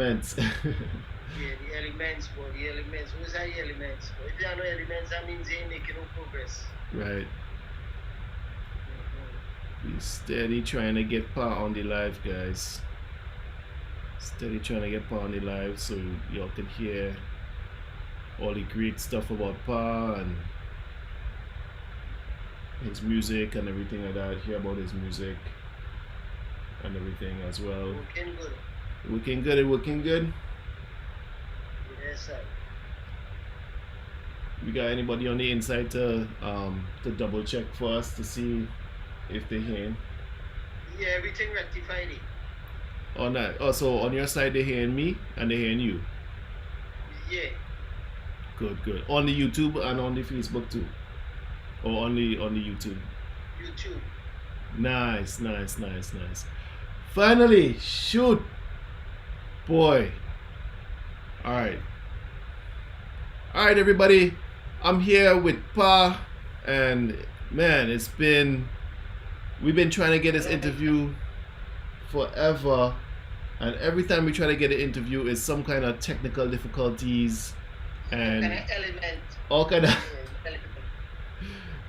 Elements. Yeah, the elements, boy, the elements. Who's are the elements? But if you have no elements, that means you ain't making no progress. Right. Mm-hmm. Be steady trying to get PARR on the live, guys. Steady trying to get PARR on the live so y'all can hear all the great stuff about PARR and his music and everything like that. Hear about his music and everything as well. Looking good. Looking good, looking good. Yes, sir. We got anybody on the inside to double check for us to see if they hear? Yeah, everything rectified it. On that. Also on your side they hearing me and they hearing you. Yeah. Good, good. On the YouTube and on the Facebook too. Or only on the YouTube. YouTube. Nice, nice, nice, nice. Finally, shoot. Boy. Alright. Alright everybody. I'm here with PARR and man, we've been trying to get this interview forever, and every time we try to get an interview is some kind of technical difficulties and Kind of element. all kind of Yeah, element.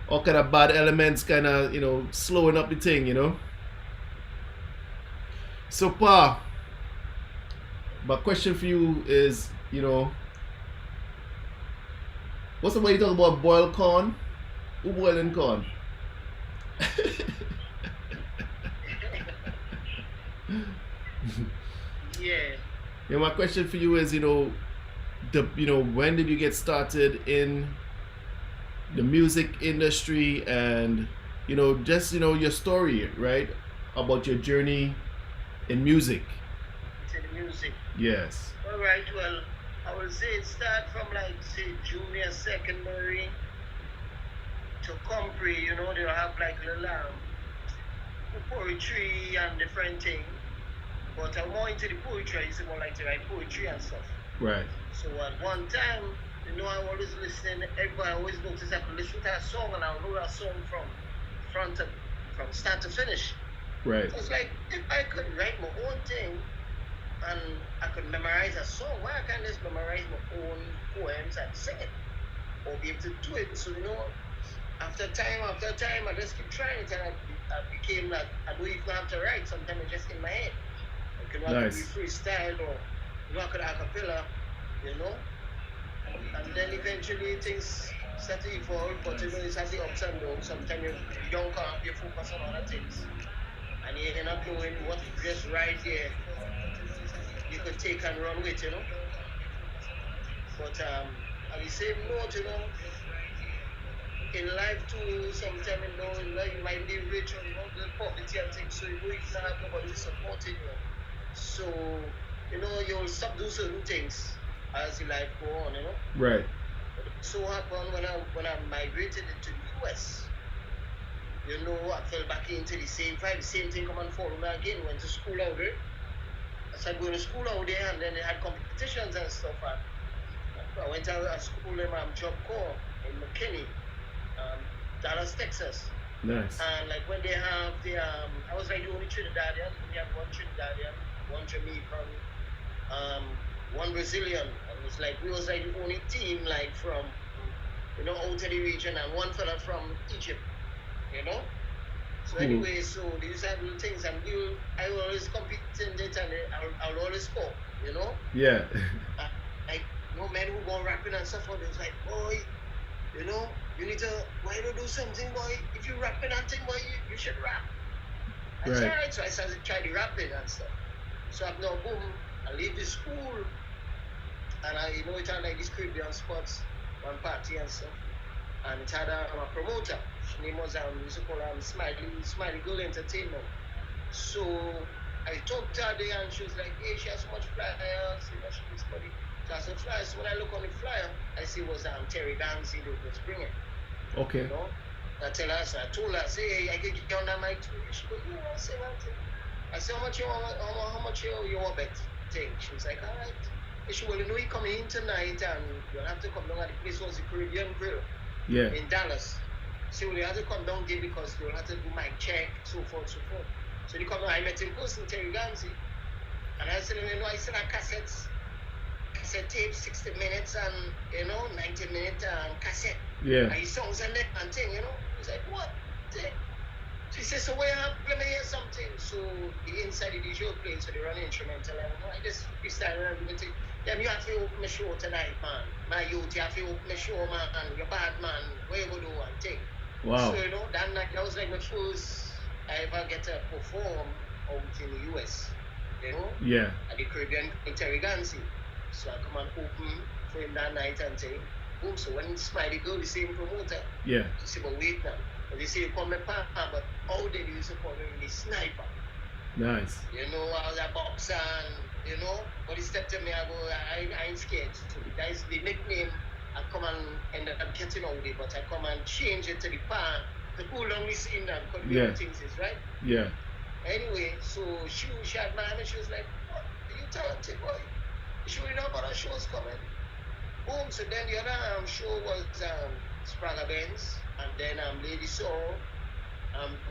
all kind of bad elements kind of slowing up the thing. So PARR, my question for you is, what's the way you talk about boiled corn? Who boiling corn? Yeah. Yeah, my question for you is, when did you get started in the music industry, and just your story, right, about your journey in music. To the music. Yes. All right. Well, I would say it start from like say junior secondary to compre. They'll have like little poetry and different thing. But I'm more into the poetry. I used to more like to write poetry and stuff. Right. So at one time, I always listening. Everybody always noticed I could listen to a song and I'll know that song from start to finish. Right. So it's like if I could write my own thing and I could memorize a song, why I can't just memorize my own poems and sing it or be able to do it? So after time, I just keep trying it, and I became that I don't even have to write. Sometimes it's just in my head. I could Nice. be freestyle or I could acapella, and then eventually things start to evolve. But it's has the ups and downs. Sometimes you don't can't you focus on other things, and you end up doing what just right there you could take and run with, But at the same note, in life too, sometimes you might be rich or the poverty and things, so you don't even have nobody supporting you. So, you'll stop doing certain things as your life go on, Right. So happened when I migrated into the US. I fell back into the same vibe, the same thing come and follow me again, went to school out there. I started going to school out there, and then they had competitions and stuff. And I went to a school in Job Corps in McKinney, Dallas, Texas. Nice. And like when they have I was like the only Trinidadian. We had one Trinidadian, one Jamaican, one Brazilian. And it was like we was like the only team like from out of the region, and one fella from Egypt. So anyway, so these are little things, and I always compete in it, and I'll always score. Yeah. Like men who go rapping and stuff, it's like, boy, you need to, why don't do something, boy? If you rapping and thing, boy, you should rap. I said, alright, so I started trying to rapping and stuff. So I'm now boom, I leave the school, and it had like these Caribbean spots, one party and stuff, and it had a promoter. Her name was we used to call her Smiley Girl Entertainment. So I talked to her there, and she was like, hey, she has so much flyers, she needs money. So I said, flyer. So when I look on the flyer, I see it was Terry Gansey that was bringing. Okay. I tell her, so I told her, I say, hey, I can get you on that mic too. She goes, yeah, I say one thing. I said, how much you want bet thing? She was like, all right. She well, you're coming in tonight, and you'll have to come down at the place was the Caribbean Grill. Yeah. In Dallas. So we had to come down there because we'll have to do mic check, so forth. So they come down. I met in person, Terry Gansey. And I said, you know, I still have cassette tape, 60 minutes and, you know, 90-minute cassette. Yeah. And his songs and that and thing, you know. He's like, what? Thing? So he says, so where let me hear something. So the inside the DJ playing, so they run instrumental. And you know, I just freestyle and everything. Them, you have to open my show tonight, man. My youth, you have to open my show, man. And you're bad, man. Where you go do one thing? Wow. So, you know, that night, that was like my first I ever get to perform out in the US. You know? Yeah. At the Caribbean Interrogancy. So I come and open for him that night and say, boom, so when Smiley go, the same promoter. Yeah. He said, but wait now. But they say you call me Papa, but how they used to call me the sniper. Nice. You know, I was a boxer and, you know, but he stepped to me, I go, I ain't scared. So that's the nickname. I come and end up getting out there, but I come and change it to the PARR. The cool long we seen them, because the other things is, right? Yeah. Anyway, so she admired me, she was like, what, are you talented, boy? You sure you know about our shows coming? Boom, so then the other show was Sprague Benz, and then Lady Soul,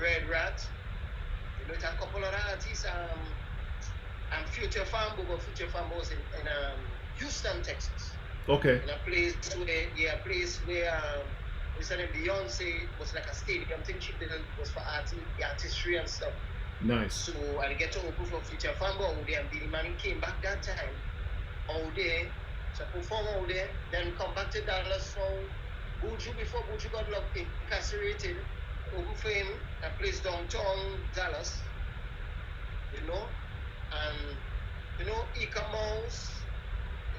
Red Rat, you know, it's a couple of artists, Future Fambo, but Future Fambo was in Houston, Texas. Okay. In a place where it's named Beyonce was like a stadium thing she did, was for artistry and stuff. Nice. So I get to open for Future Fambo out there, and Billy Manning came back that time out there. So I perform out there, then come back to Dallas for Buju before Buju got incarcerated. Open for him, a place downtown Dallas, you know, and you know, Ika Mouse.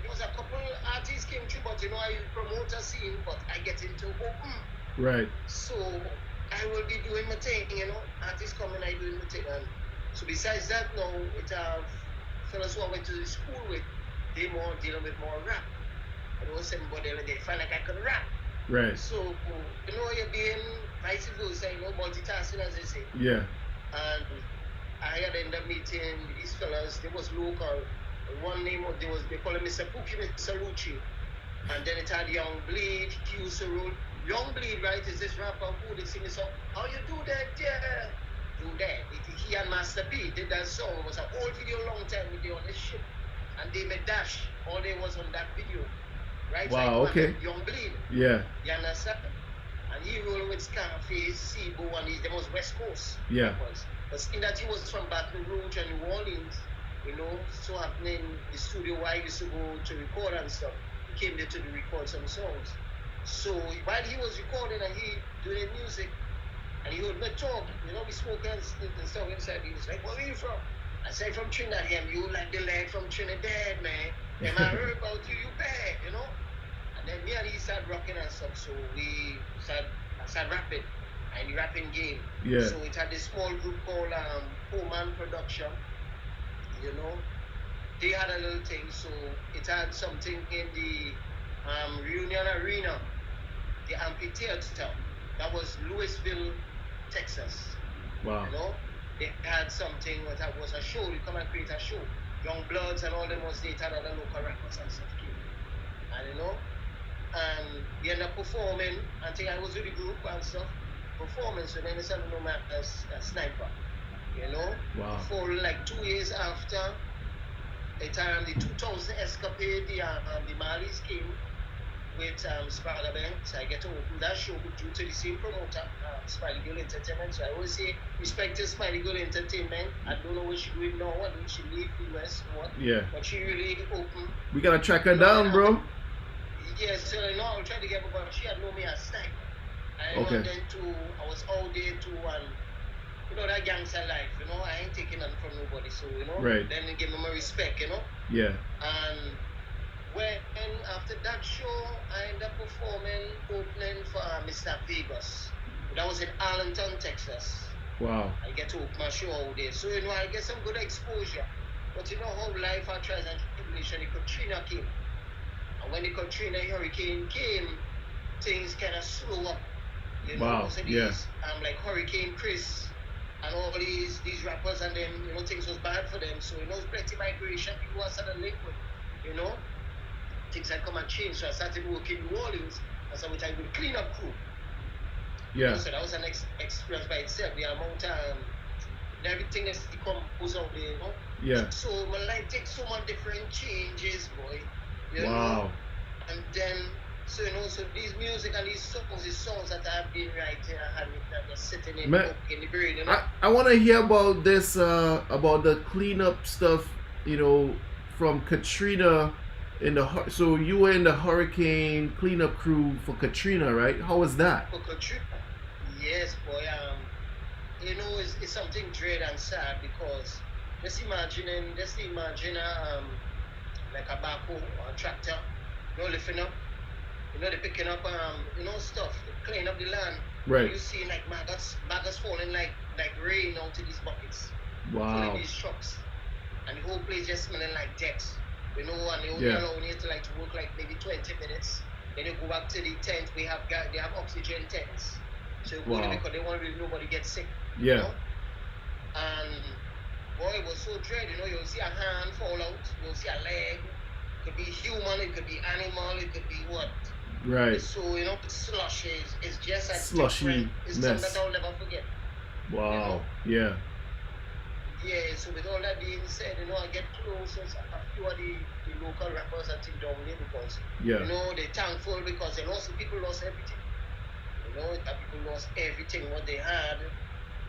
There was a couple artists came through, but you know, I promote a scene, but I get into open. Right. So I will be doing my thing, you know. Artists coming, I doing my thing. And so besides that, now it have fellas who I went to the school with, they more dealing with more rap. But was somebody they find like I could rap. Right. So you know, you're being vice versa, you know, multitasking as they say. Yeah. And I had ended up meeting these fellas. They was local. One name of they call him Mr. Pookie, Mr. Lucci. And then it had Young Bleed, he used to rule. Young Bleed, right, is this rapper who they sing the song, how you do that, yeah? Do that. He and Master P did that song. It was an old video, long time video on this ship. And they made Dash. All they was on that video. Right? Wow, so okay. Young Bleed. Yeah. You understand? And he rolled with Scarface, Sebo, and them was West Coast. Yeah. But in that he was from Baton Rouge and New Orleans, you know, so happening the studio where I used to go to record and stuff. He came there to record some songs. So while he was recording and he doing music, and he would me talk, you know, we spoke and stuff inside. He was like, where are you from? I said, from Trinidad. Him, you like the lad from Trinidad, man. Am I heard about you? You bad, you know? And then me and he started rocking and stuff. So I started rapping. And the rapping game. Yeah. So it had this small group called Poman Production. You know, they had a little thing. So it had something in the Reunion Arena, the amphitheater. That was Louisville, Texas. Wow. You know, they had something that was a show. You come and create a show. Young Bloods and all them was they had other local rappers and stuff came. And you know, and we ended up performing. I think I was with the group and stuff. Performance, and then they started to know me as a sniper. You know? Wow. For like 2 years after the 2000 escapade, the Marlies came with Sprague Benz. So I get to open that show due to the same promoter, Smiley Girl Entertainment. So I always say, respect to Smiley Girl Entertainment. I don't know what she's doing now, I think she leave the West or what. Yeah. But she really opened. We gotta track her down, bro. Yes, so you know, I'll try to get her, but she had known me as sniper. I was out there too, and you know that gangster life, you know, I ain't taking nothing from nobody, so you know, right. Then they give me my respect, you know. Yeah. And after that show, I ended up opening for Mr. Vegas. That was in Arlington, Texas. Wow. I get to open my show out there, so you know, I get some good exposure. But you know how life had trials and tribulation. The Katrina came, and when the Katrina hurricane came, things kind of slow up. You know, wow. so Yes. Like Hurricane Chris and all these rappers and them, you know, things was bad for them. So, you know, plenty migration, people are started linked with, you know, things had come and change. So I started working in New Orleans as I would clean up crew. Yeah. You know, so that was an experience by itself. The amount of everything that's goes out there, you know. Yeah. So my life takes so many different changes, boy. You Wow. know? And then, so you know, so these music and these songs that I've been writing, I had just sitting in the Man, book in the brain, you know? I want to hear about this, about the cleanup stuff, you know, from Katrina so you were in the hurricane cleanup crew for Katrina, right? How was that? For Katrina, yes, boy. You know, it's something dread and sad because just imagine like a backhoe or a tractor, you know, lifting up, you know, they're picking up you know, stuff, they clean up the land. Right. You see like maggots falling like rain onto these buckets, falling Wow. these trucks, and the whole place just smelling like death. You know, and they only Yeah. allow you to like to work like maybe 20 minutes. Then you go back to the tent. They have oxygen tents, so you go there Wow. because they want really nobody get sick. You Yeah. know? And boy, it was so dread. You know, you'll see a hand fall out, you'll see a leg. It could be human, it could be animal, it could be what. Right. So you know, slush is just a Slushy different. It's something mess. that I'll never forget. Wow. Yeah. Yeah, so with all that being said, you know, I get close to a few of the local rappers I think down there because, Yeah. you know, they're thankful because people lost everything. You know, that people lost everything what they had.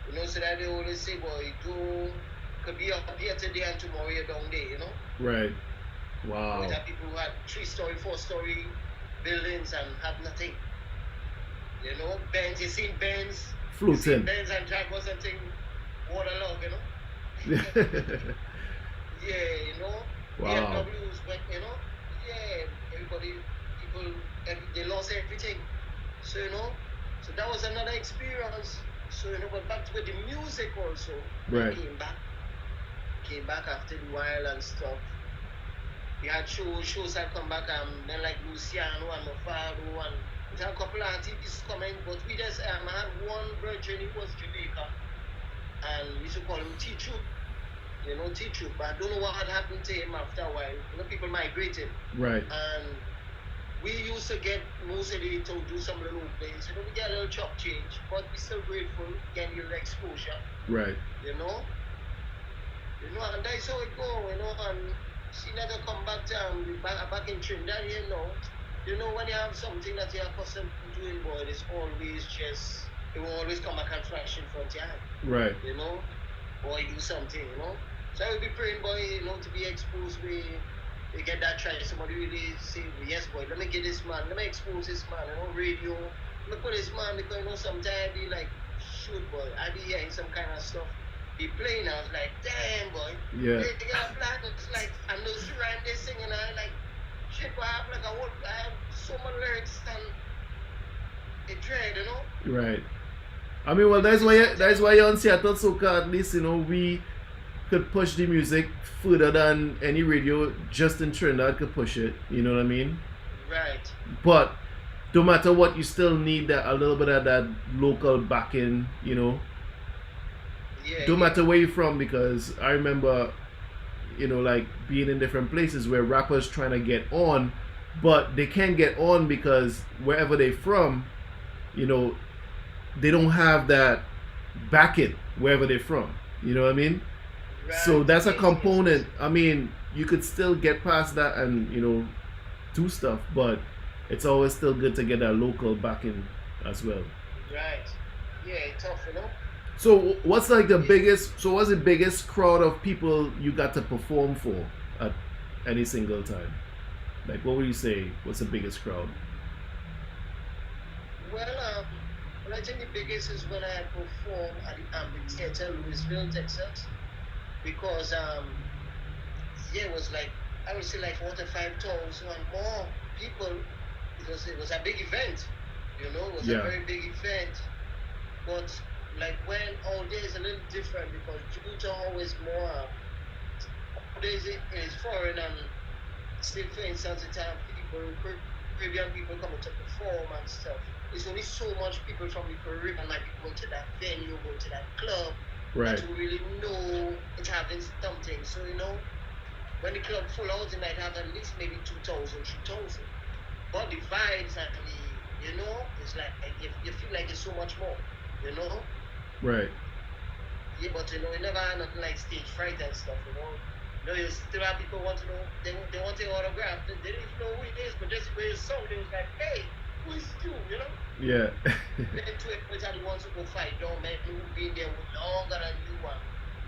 You know, so that they always say, boy, could be up here today and tomorrow you're down there, you know? Right. You Wow. know, that people who had 3-story, 4-story buildings and have nothing. You know, Benz, you seen Benz? You seen Fluting. Benz and drivers and thing waterlogged, you know? Yeah. Yeah, you know, Wow. BMWs, but you know, yeah, people, they lost everything. So you know, so that was another experience. So you know, but back with the music also. Right. Came back after a while and stuff. We had shows had come back, then like Luciano and Mofado and we had a couple of artists coming, but we just I had one virgin, he was Jamaica, and we used to call him T-Chu. You know, T-Chu, but I don't know what had happened to him after a while. You know, people migrated. Right. And we used to get mostly to do some little things. You know, we get a little chop change, but we still grateful, getting a little exposure. Right. You know? You know, and that's how it go, you know, and she never come back to back in Trinidad, you know, when you have something that you're accustomed to doing, boy, it will always come back and flash in front of your eye. Right. You know? Boy, do something, you know? So I will be praying, boy, you know, to be exposed we get that try. Somebody really say, yes, boy, let me get this man, let me expose this man, you know, radio. Let me put this man because, you know, sometimes I be like, shoot, boy, I be hearing some kind of stuff. Be playing, I was like, damn, boy. Yeah. They got a plan, it's like, I know she rhyme they singing, and I like, shit, boy, I have so many lyrics and it dread, you know? Right. I mean, well, that's why on Seattle Soca, at least, you know, we could push the music further than any radio just in Trinidad could push it. You know what I mean? Right. But no matter what, you still need that a little bit of that local backing. You know. Yeah. No matter where you're from, because I remember, you know, like being in different places where rappers trying to get on, but they can't get on because wherever they're from, you know, they don't have that backing wherever they're from. You know what I mean? Right. So that's a component. I mean, you could still get past that and, you know, do stuff, but it's always still good to get that local backing as well. Right. Yeah, tough, you know? So what's like the biggest? So what's the biggest crowd of people you got to perform for at any single time? Like, what would you say? What's the biggest crowd? Well, I think the biggest is when I perform at the amphitheater, Louisville, Texas, because yeah, it was like I would say like 45,000 and more people. It was a big event, you know. It was a very big event, but like when all day is a little different because Djibouti always more days is foreign and still for instance the time people Caribbean people coming to perform and stuff. There's only so much people from the Caribbean might be going to that venue, going to that club, right, to really know it's having something. So you know, when the club full out, it might have at least maybe 2,000, 3,000. But the vibes and the, you know, it's like you feel like it's so much more, you know. Right. Yeah, but you know, we never had nothing like stage fright and stuff, you know. You know, you still have people want to know, they want to autograph. They didn't even know who it is, but just where you song, they was like, hey, who is you, you know? Yeah. Then to everybody wants to go fight down men who've been there longer than you and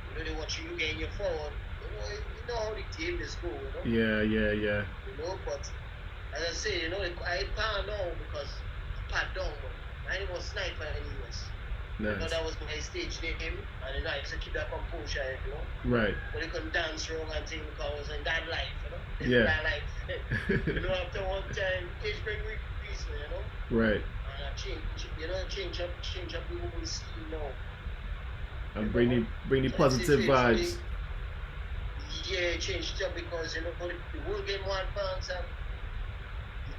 you know they watching you getting your forward. You know how the game is go, you know? Yeah, yeah, yeah. You know, but as I say, you know, I pound down because pat down, but I didn't want sniper in the US. You know, Nice. that was my stage name, and you know, I used to keep that composure, you know. Right. But you couldn't dance wrong and things because I was in that life, you know. Yeah. That life. You know, after one time, age bring peace, you know. Right. And I change up the whole scene now. And You bring know? the So positive vibes. yeah, changed up because you know the world get more advanced and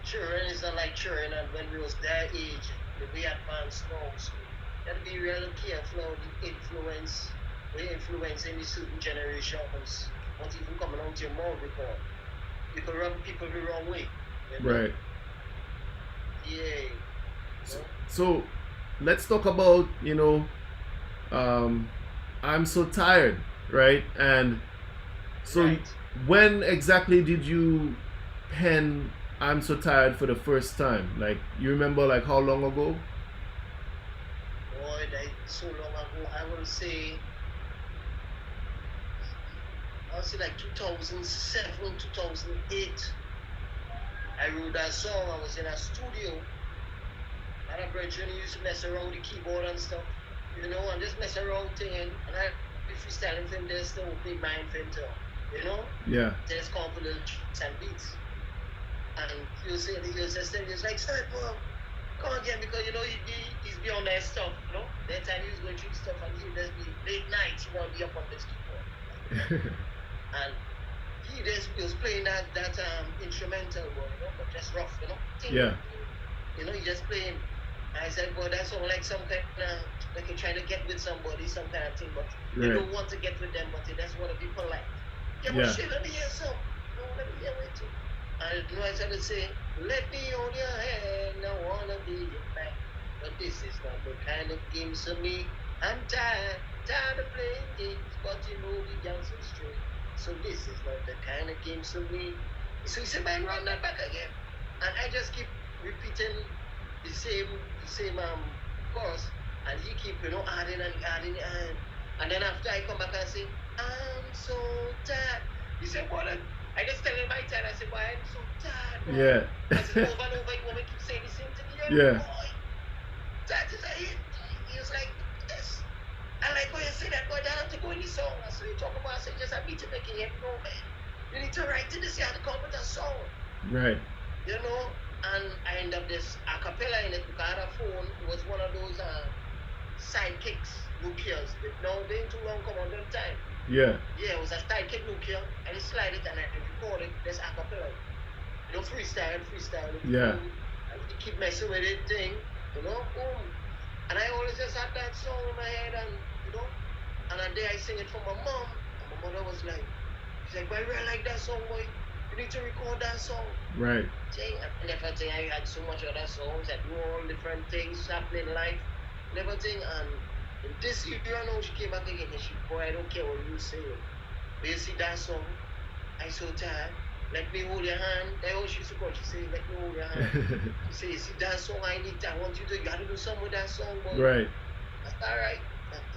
children is not like children and when we was their age, we advanced now. So you have to be really careful of the influence in the certain generations, not even coming out your mouth because you can rub people the wrong way. You know? Right. Yeah. So let's talk about, I'm so tired, right? And so Right. when exactly did you pen I'm so tired for the first time? Like, you remember like how long ago? Boy, that so long ago. I will say like 2007, 2008. I wrote that song. I was in a studio. And a brethren used to mess around with the keyboard and stuff, you know, and just mess around thing. And I be freestyling for him, there's still big mind for him too, you know? Yeah. Just come for little tricks and beats. And he'll say, he's like, Sniper, come again, because, you know, he's beyond that stuff, you know? That time he was going through stuff and he'll just be late nights, he want to be up on this keyboard. And he was playing that instrumental, you know, but just rough, you know? Yeah. You know, he just playing. I said, well, that's all like some kind of, like you're trying to get with somebody, some kind of thing, but you don't want to get with them, but you just want to be polite. Yeah, but shit, let me hear some. No, let me hear it too. And you know, I started to say, let me hold your hand, I want to be your back. But this is not the kind of games for me. I'm tired of playing games, but you know we dance so straight. So this is not the kind of games for me. So he said, man, run that back again. And I just keep repeating the same chorus, and he keep adding and then after I come back and say I'm so tired. He said, what? I just tell him my time. I said, boy, I'm so tired, boy. Yeah. I said, over and over, you want me to keep saying the same thing again? Yeah. Boy, that is a hit. He was like, yes. I like when you say that, boy, that have to go in the song. So you talk about, I said, just a beat to make it hit. No, man. You need to write to this, you have to come with a song. Right. You know, and I end up this a cappella in it because I had a phone. It was one of those sidekicks Nokias. Now they ain't too long come on that time. Yeah. Yeah, it was a sidekick Nokia. I just slide it and I record it. This a cappella. You know, freestyle. Yeah. And you keep messing with it thing, you know, boom. And I always just had that song in my head and you know, and a day I sing it for my mom, and my mother was like, she's like, boy, I really like that song, boy. You need to record that song. Right. And everything, I had so much other songs that do all different things happening in life and everything. And in this year, I know she came back again and she, boy, I don't care what you say. But you see that song, I so tired. Let me hold your hand. That's all she used to go. She say, let me hold your hand. She say, you see that song, I want you to do something with that song, boy. Right. That's all right.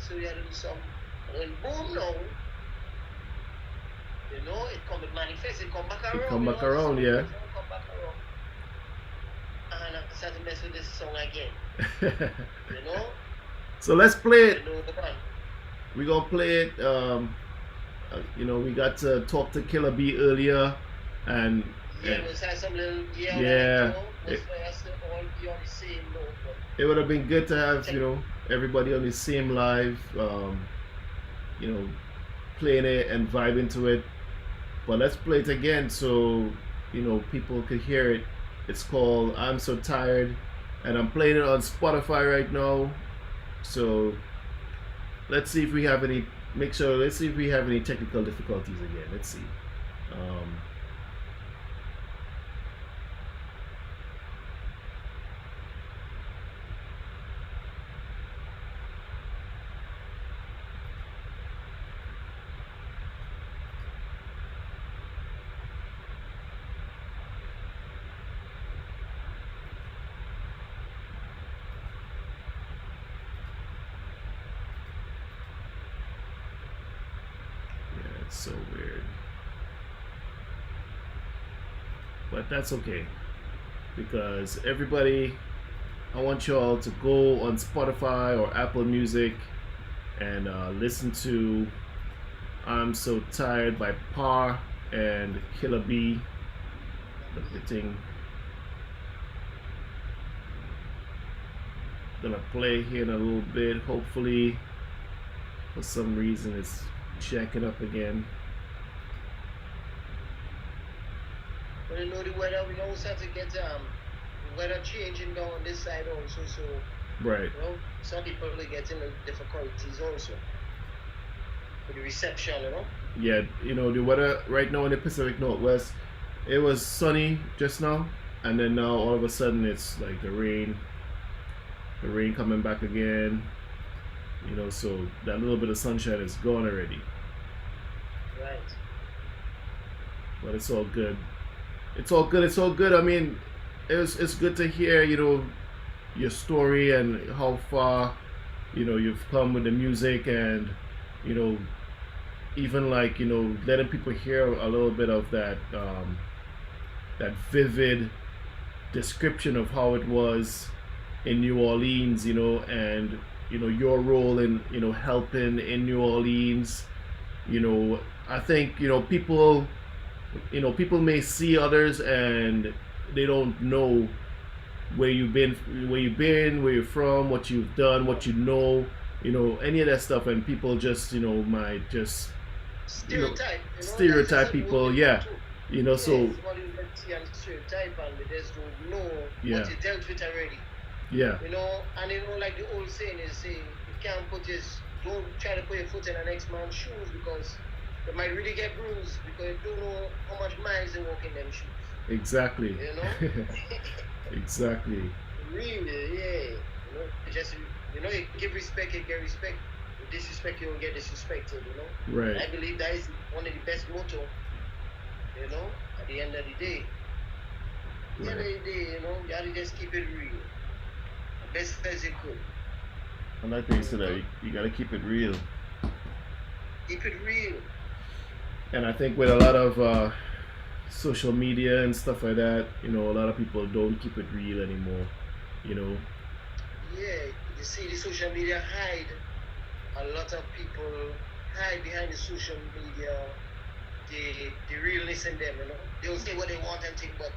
So you had to do something. And then boom, now. You know, it come and manifest, it come back around. Come back around, yeah. Come back around. And I started to mess with this song again. You know? So let's play it. You know, We're gonna play it. You know, we got to talk to Killer B earlier, and yeah, we had some little it would have been good to have everybody on the same live, playing it and vibing to it. But let's play it again so people could hear it. It's called I'm So Tired, and I'm playing it on Spotify right now. So let's see if we have any. Let's see if we have any technical difficulties again. Let's see. So weird. But that's okay. Because everybody, I want you all to go on Spotify or Apple Music and listen to I'm So Tired by PARR and Killer B. The thing gonna play here in a little bit. Hopefully, for some reason, it's checking up again. But you know the weather, we also have to get weather changing down on this side also. So Right. you know, some people are getting difficulties also with the reception. You know. Yeah, the weather right now in the Pacific Northwest, it was sunny just now, and then now all of a sudden it's like the rain coming back again. So that little bit of sunshine is gone already. Right. But it's all good. It's all good. It's all good. I mean, it's good to hear, your story and how far, you've come with the music, and, even like, letting people hear a little bit of that that vivid description of how it was in New Orleans, and your role in helping in New Orleans. I think people people may see others and they don't know where you've been, where you're from, what you've done, what any of that stuff, and people just might just stereotype people, yeah. So somebody will see and stereotype, and they just don't know Yeah. what you dealt with already. yeah, And like the old saying is, say, don't try to put your foot in the next man's shoes, because they might really get bruised, because you don't know how much miles they walk in them shoes. exactly. Exactly. Really, yeah. You give respect, you get respect. You disrespect, you will get disrespected. Right. I believe that is one of the best motto. At the end of the day. At the end of the day, you have to just keep it real. The best as you could. I like that you said that. You gotta keep it real. Keep it real. And I think with a lot of social media and stuff like that, a lot of people don't keep it real anymore. Yeah, you see the social media hide. A lot of people hide behind the social media the realness in them, They'll say what they want and think, but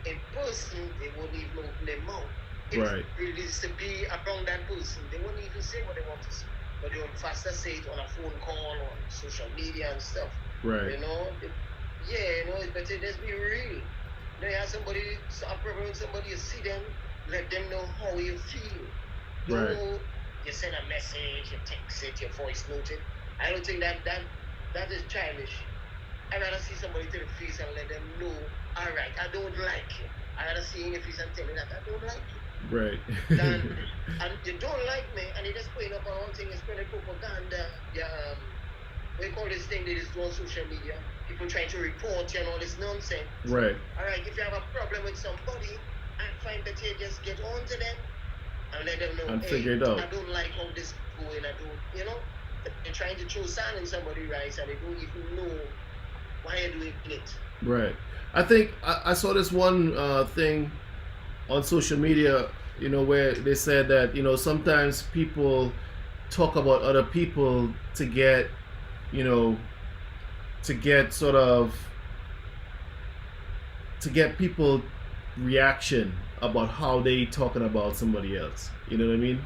in person, they won't even open their mouth. If Right. it is to be around that person, they won't even say what they want to say. But they will faster say it on a phone call or on social media and stuff. Right. It's better just be real. You have somebody, a problem with somebody, you see them, let them know how you feel. Right. You send a message, you text it, you voice note it. I don't think that is childish. I'd rather see somebody to the face and let them know, all right, I don't like you. I'd rather see in your face and tell you that I don't like you. Right. And you don't like me, and you just putting up a whole thing, you spreading propaganda. What you call this thing they just do on social media? People trying to report you and all this nonsense. Right. All right, if you have a problem with somebody, I find that you just get on to them and let them know, And figure it out. I don't like how this is going. They're trying to throw sand in somebody's eyes and they don't even know why you're doing it. Right. I think I saw this one thing on social media, where they said that, sometimes people talk about other people to get, to get people reaction about how they talking about somebody else. You know what I mean?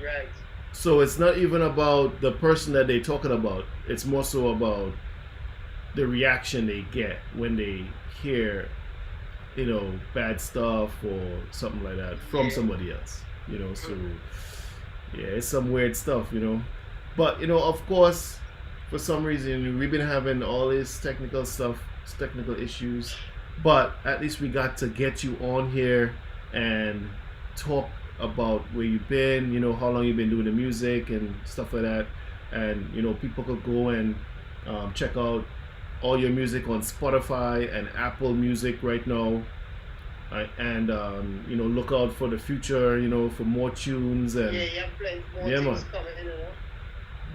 Right. So it's not even about the person that they talking about. It's more so about the reaction they get when they hear, bad stuff or something like that from somebody else. So yeah, it's some weird stuff, But of course, for some reason we've been having all this technical issues. But at least we got to get you on here and talk about where you've been, how long you've been doing the music and stuff like that. And, people could go and check out all your music on Spotify and Apple Music right now. And, look out for the future, for more tunes. And Yeah, you have plenty more Yeah, things man. coming,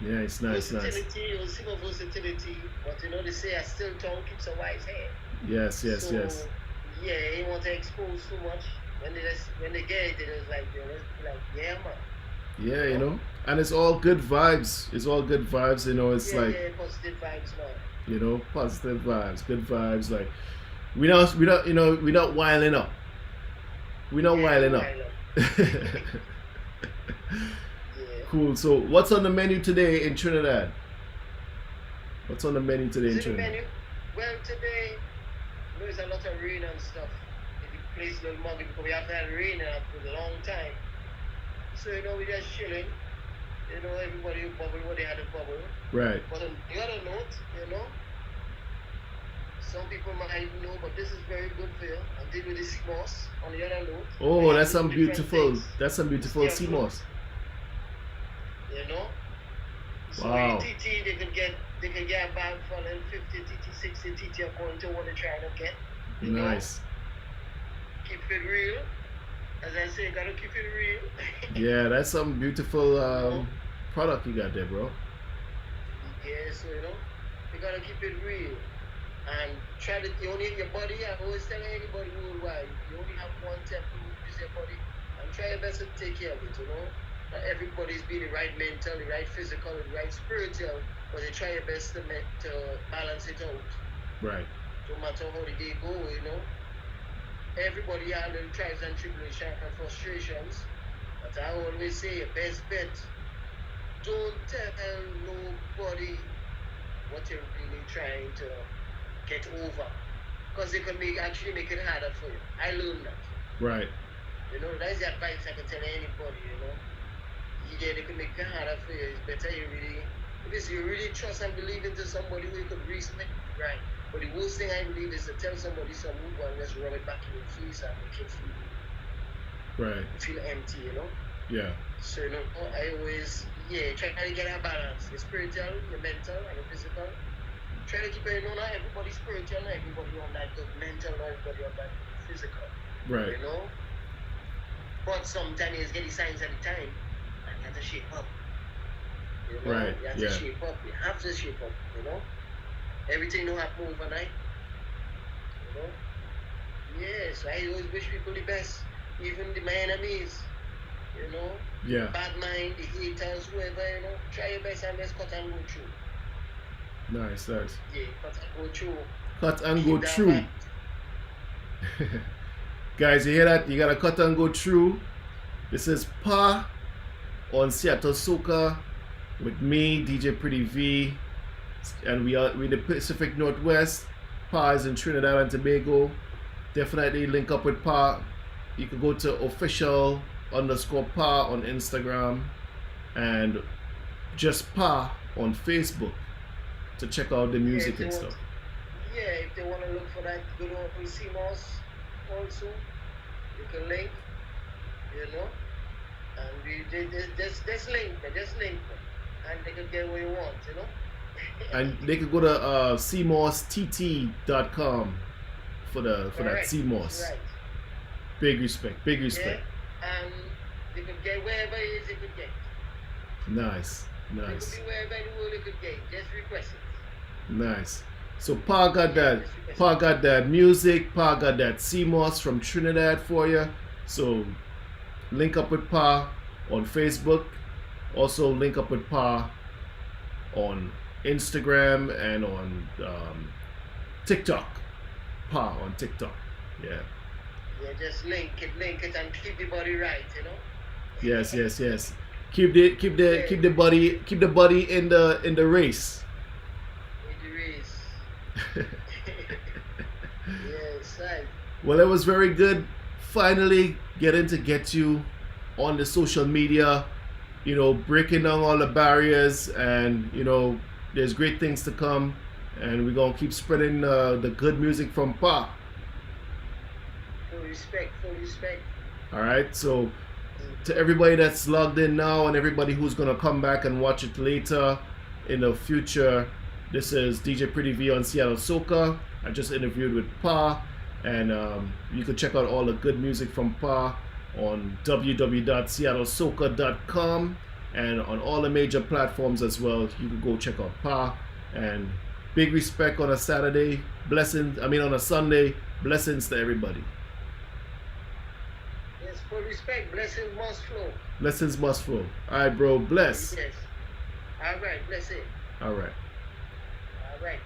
Nice, nice, nice. Versatility, you see more versatility, but you know they say a still tongue keeps a wise head. Yes, yes, So yes. yeah, he want to expose too much. When they get it, it's like yeah man. Yeah, you know, and it's all good vibes. It's all good vibes. You know, it's Yeah, like, yeah, positive vibes, man. you know, positive vibes, good vibes. Like we don't, you know, we're not wilding up. We're not Yeah, wilding no, up. I know. Yeah. Cool. So, what's on the menu today in Trinidad? What's on the menu today Is in it the Trinidad? menu? Well, today there's a lot of rain and stuff. The place a little muggy because we haven't had rain for a long time. So you know we just chilling. You know everybody bubble what they had to bubble. Right. But on the other note, you know, some people might know, but this is very good for you. I did with the sea moss on the other note. Oh, They that's have some different beautiful. things, That's some beautiful sea moss. you know. So Wow. TT they could get a bag for a little 50 TT, 60 TT according to what they're trying to get. You know? Nice. Keep it real. As I say, gotta keep it real. Yeah, that's some beautiful product you got there, bro. Yeah, so you know, you gotta keep it real. And try to you only your body, I always tell anybody worldwide, you only have one temple, which is your body. And try your best to take care of it, you know. Not everybody's being the right mental, the right physical, the right spiritual, but they try your best to balance it out. Right. No matter how the day go, you know. Everybody has little trials and tribulations and frustrations. But I always say your best bet. Don't tell nobody what you're really trying to get over. Because it can actually make it harder for you. I learned that. Right. You know, that's the advice I can tell anybody, you know. Yeah, they can make it harder for you. It's better because you really trust and believe into somebody who you could respect, right? But the worst thing I believe is to tell somebody some move and just rub it back in your face and make you feel empty, you know? Yeah. So, you know, I always, try to get a balance. The spiritual, the mental, and the physical. Try to keep it, you know, not everybody spiritual, not everybody on that good mental, not everybody on that physical. Right. You know? But sometimes you get the signs at the time, and you have to shape up. You know? Right, You have to shape up. You have to shape up, you know? Everything don't happen overnight. You know? Yes, I always wish people the best. Even my enemies. You know? Yeah. Bad mind, the haters, whoever, you know. Try your best and just cut and go through. Nice, nice. Yeah, cut and go through. Cut and Keep go that through. back. Guys, you hear that? You gotta cut and go through. This is PARR on Seattle Soca with me, DJ Pretty V, and we the Pacific Northwest. PARR is in Trinidad and Tobago. Definitely link up with PARR. You can go to official_PARR on Instagram and just PARR on Facebook to check out the music and stuff. Yeah, if they want to look for that good old CMOS also, you can link, you know, and just link, and they can get what you want, you know. And they could go to cmostt.com for that CMOS. Right. Big respect. Yeah, and they could get wherever it is they could get. Nice. They could be wherever in the world they could get. Just request it. Nice. So PARR got that music, PARR got that CMOS from Trinidad for you. So link up with PARR on Facebook. Also link up with PARR on Instagram and on TikTok. PARR on TikTok. Yeah. Yeah, just link it and keep the body right, you know? Yes. Keep the body in the race. Yes, right. Well, it was very good. Finally getting to get you on the social media, you know, breaking down all the barriers, and you know, there's great things to come, and we're gonna keep spreading the good music from PARR. Full respect. All right, so to everybody that's logged in now and everybody who's gonna come back and watch it later in the future, this is DJ Pretty V on Seattle Soca. I just interviewed with PARR, and you can check out all the good music from PARR on www.seattlesoca.com, and on all the major platforms as well. You can go check out PARR. And big respect on a Saturday. Blessings, I mean on a Sunday. Blessings to everybody. Yes, full respect. Blessings must flow. Blessings must flow. All right, bro. Bless. Yes. All right. Bless it. All right. All right.